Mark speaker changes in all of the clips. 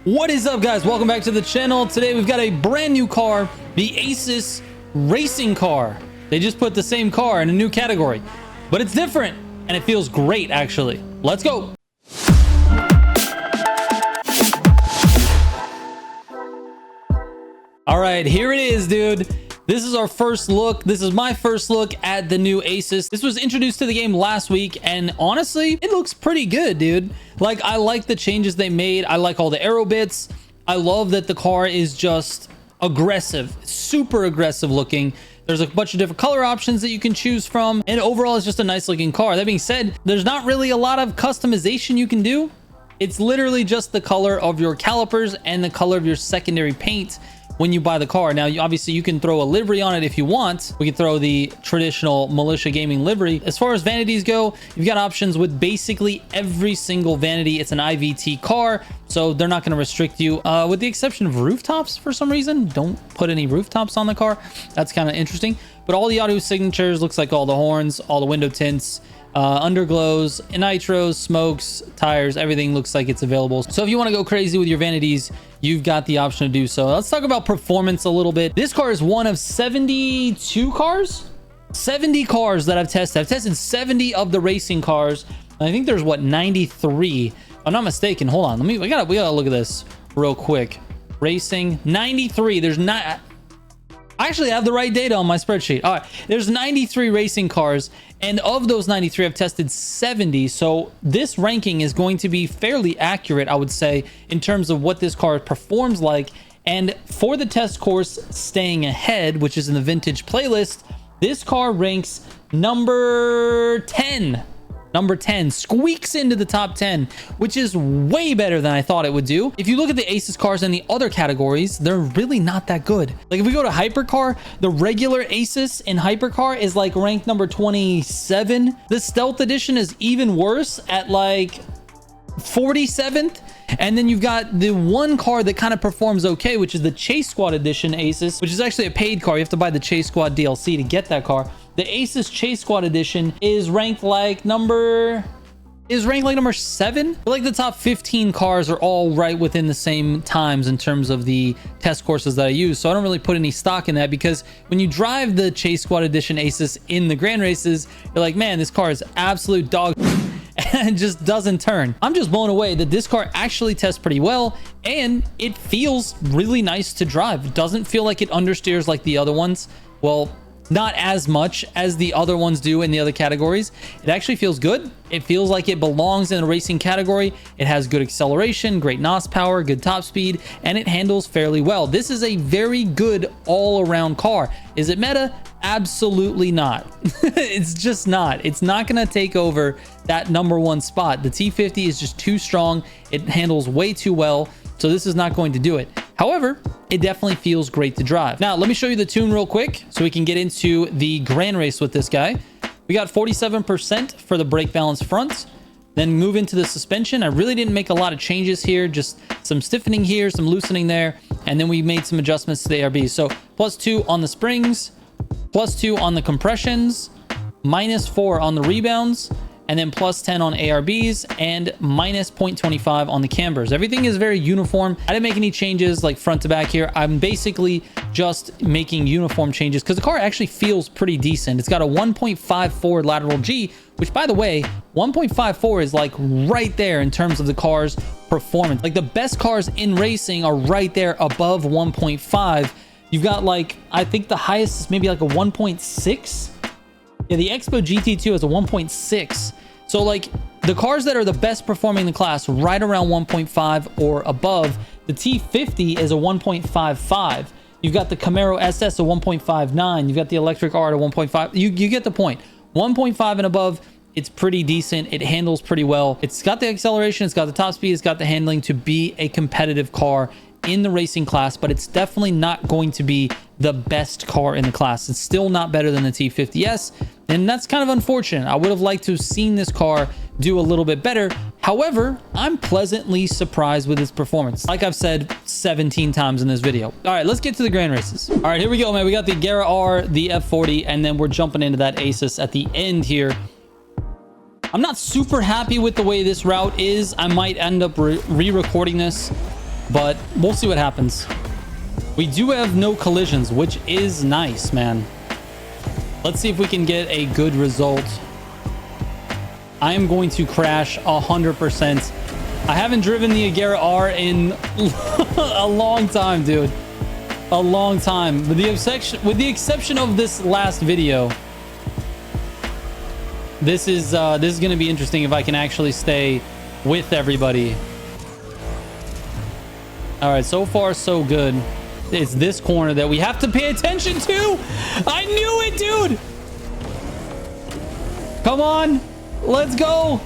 Speaker 1: What is up, guys? Welcome back to the channel. Today we've got a brand new car, the Aezus racing car. They just put the same car in a new category, but it's different and it feels great, actually. Let's go. All right, here it is, dude. This is our first look. This is my first look at the new Aezus. This was introduced to the game last week, and honestly, it looks pretty good, dude. Like, I like the changes they made. I like all the aero bits. I love that the car is just aggressive, super aggressive looking. There's a bunch of different color options that you can choose from, and overall, it's just a nice looking car. That being said, there's not really a lot of customization you can do. It's literally just the color of your calipers and the color of your secondary paint when you buy the car. Now, obviously you can throw a livery on it if you want. We can throw the traditional Militia gaming livery. As far as vanities go, you've got options with basically every single vanity. It's an IVT car, so they're not going to restrict you, with the exception of rooftops. For some reason, don't put any rooftops on the car. That's kind of interesting. But all the audio signatures, looks like all the horns, all the window tints, underglows, nitros, smokes, tires, everything looks like it's available. So if you want to go crazy with your vanities, you've got the option to do so. Let's talk about performance a little bit. This car is one of 72 cars, 70 cars that I've tested. I've tested 70 of the racing cars. I think there's what, 93. If I'm not mistaken. Hold on, we gotta look at this real quick. Racing 93. There's not. I actually have the right data on my spreadsheet. All right, there's 93 racing cars, and of those 93, I've tested 70. So this ranking is going to be fairly accurate, I would say, in terms of what this car performs like. And for the test course staying ahead, which is in the vintage playlist, this car ranks number 10. Number 10 squeaks into the top 10, which is way better than I thought it would do. If you look at the Aezus cars in the other categories, they're really not that good. Like if we go to hypercar, the regular Aezus in hypercar is like ranked number 27. The stealth edition is even worse at like 47th. And then you've got the one car that kind of performs okay, which is the Chase Squad edition Aezus, which is actually a paid car. You have to buy the Chase Squad DLC to get that car. The Aezus Chase Squad edition is ranked like number 7. But like the top 15 cars are all right within the same times in terms of the test courses that I use. So I don't really put any stock in that, because when you drive the Chase Squad edition Aezus in the grand races, you're like, man, this car is absolute dog and just doesn't turn. I'm just blown away that this car actually tests pretty well, and it feels really nice to drive. It doesn't feel like it understeers like the other ones. Well, not as much as the other ones do in the other categories. It actually feels good. It feels like it belongs in the racing category. It has good acceleration, great NOS power, good top speed, and it handles fairly well. This is a very good all-around car. Is it meta? Absolutely not. It's just not. It's not going to take over that number one spot. The T50 is just too strong. It handles way too well. So this is not going to do it. However, it definitely feels great to drive. Now, let me show you the tune real quick so we can get into the grand race with this guy. We got 47% for the brake balance front. Then move into the suspension. I really didn't make a lot of changes here, just some stiffening here, some loosening there. And then we made some adjustments to the ARB. So +2 on the springs, +2 on the compressions, -4 on the rebounds, and then +10 on ARBs, and -0.25 on the cambers. Everything is very uniform. I didn't make any changes like front to back here. I'm basically just making uniform changes because the car actually feels pretty decent. It's got a 1.54 lateral G, which, by the way, 1.54 is like right there in terms of the car's performance. Like the best cars in racing are right there above 1.5. You've got like, I think the highest is maybe like a 1.6. Yeah, the Expo GT2 is a 1.6. So like the cars that are the best performing in the class, right around 1.5 or above. The T50 is a 1.55. You've got the Camaro SS a 1.59. You've got the Electric R at a 1.5. You get the point. 1.5 and above, it's pretty decent. It handles pretty well. It's got the acceleration. It's got the top speed. It's got the handling to be a competitive car in the racing class, but it's definitely not going to be the best car in the class. It's still not better than the T50S, and that's kind of unfortunate. I would have liked to have seen this car do a little bit better. However, I'm pleasantly surprised with its performance, like I've said 17 times in this video. All right, let's get to the grand races. All right, here we go, man. We got the Gara R, the F40, and then we're jumping into that Aezus at the end here. I'm not super happy with the way this route is. I might end up re-recording this but we'll see what happens. We do have no collisions, which is nice, man. Let's see if we can get a good result. I am going to crash 100%. I haven't driven the Agera R in a long time, dude. A long time. With the exception of this last video. This is going to be interesting if I can actually stay with everybody. All right, so far so good. It's this corner that we have to pay attention to. I knew it, dude. Come on. Let's go.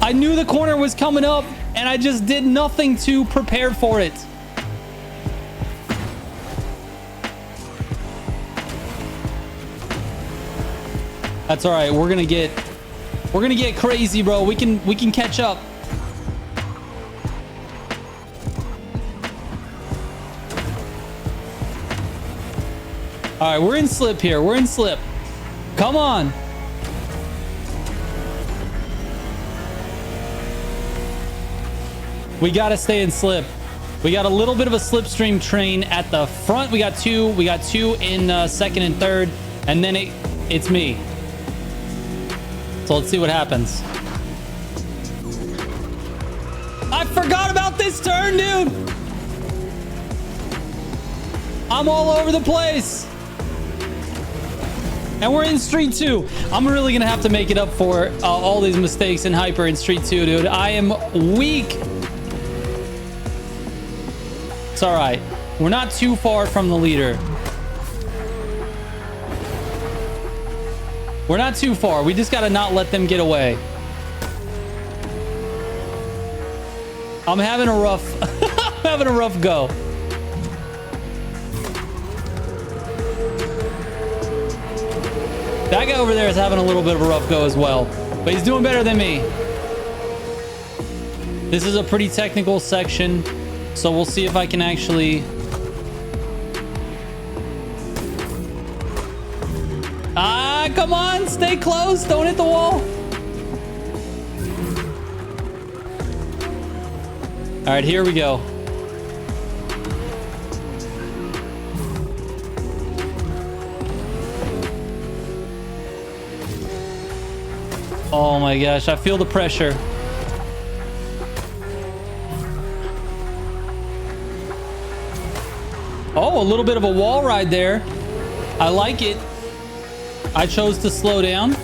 Speaker 1: I knew the corner was coming up, and I just did nothing to prepare for it. That's all right. We're gonna get crazy, bro. We can catch up. All right, we're in slip here. We're in slip. Come on. We got to stay in slip. We got a little bit of a slipstream train at the front. We got two in second and third, and then it's me. So let's see what happens. I forgot about this turn, dude. I'm all over the place. And we're in Street 2. I'm really going to have to make it up for all these mistakes in Hyper in Street 2, dude. I am weak. It's all right. We're not too far from the leader. We're not too far. We just got to not let them get away. I'm having a rough go. That guy over there is having a little bit of a rough go as well, but he's doing better than me. This is a pretty technical section, so we'll see if I can actually... Ah, come on, stay close, don't hit the wall. All right, here we go. Oh my gosh, I feel the pressure. Oh, a little bit of a wall ride there. I like it. I chose to slow down.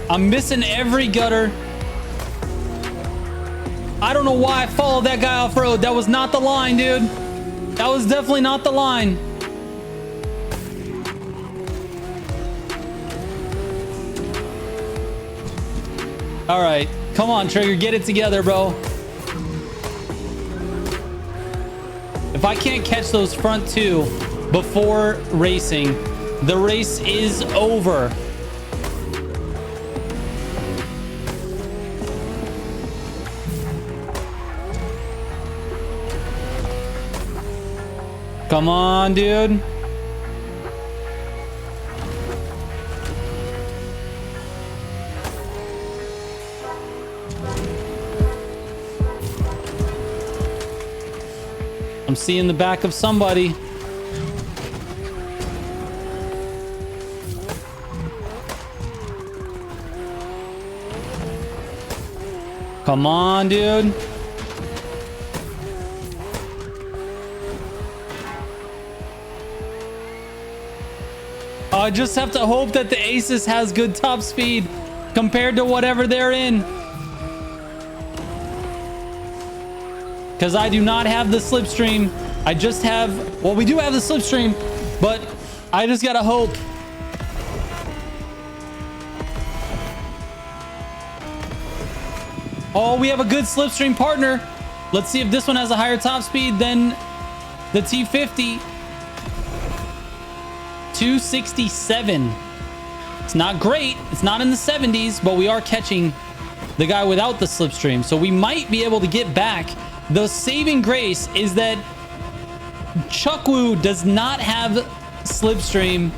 Speaker 1: I'm missing every gutter. I don't know why I followed that guy off road. That was not the line, dude. That was definitely not the line. All right, come on, Trigger, get it together, bro. If I can't catch those front two before racing, the race is over. Come on, dude. I'm seeing the back of somebody. Come on, dude. I just have to hope that the Aezus has good top speed compared to whatever they're in. Because I do not have the slipstream. I just have... Well, we do have the slipstream, but I just gotta hope. Oh, we have a good slipstream partner. Let's see if this one has a higher top speed than the T50. 267. It's not great. It's not in the 70s, but we are catching the guy without the slipstream. So we might be able to get back. The saving grace is that Chuckwoo does not have slipstream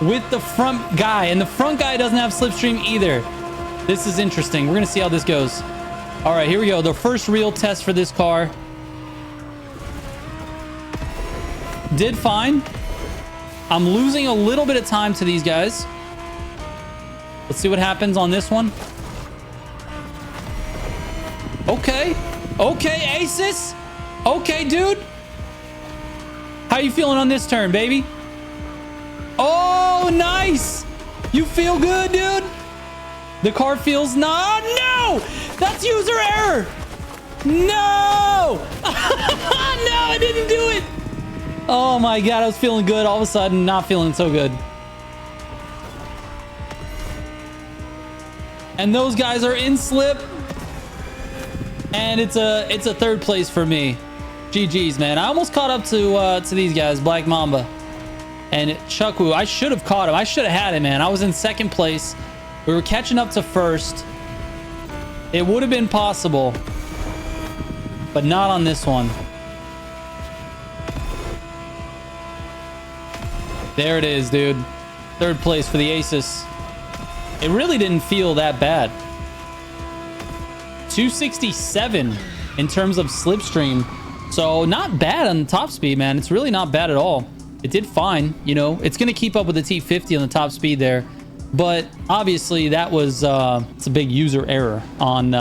Speaker 1: with the front guy, and the front guy doesn't have slipstream either. This is interesting. We're gonna see how this goes. All right, here we go. The first real test for this car. Did fine. I'm losing a little bit of time to these guys. Let's see what happens on this one. Okay. Okay, Aezus. Okay, dude. How you feeling on this turn, baby? Oh, nice. You feel good, dude? The car feels no. That's user error. No. No, I didn't do it. Oh my God, I was feeling good. All of a sudden, not feeling so good. And those guys are in slip. And it's a third place for me. GG's, man. I almost caught up to these guys, Black Mamba and Chukwu. I should have caught him. I should have had him, man. I was in second place. We were catching up to first. It would have been possible, but not on this one. There it is, dude. Third place for the Aezus. It really didn't feel that bad. 267 in terms of slipstream. So not bad on the top speed, man. It's really not bad at all. It did fine. You know, it's going to keep up with the T50 on the top speed there. But obviously that was it's a big user error on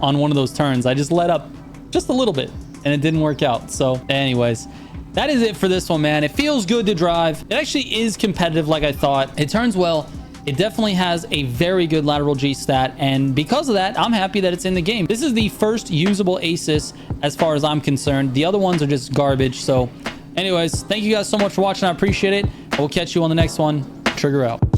Speaker 1: one of those turns. I just let up just a little bit and it didn't work out. So anyways, that is it for this one, man. It feels good to drive. It actually is competitive like I thought. It turns well. It definitely has a very good lateral G stat, and because of that, I'm happy that it's in the game. This is the first usable Aezus as far as I'm concerned. The other ones are just garbage. So anyways, thank you guys so much for watching. I appreciate it. I will catch you on the next one. Trigger out.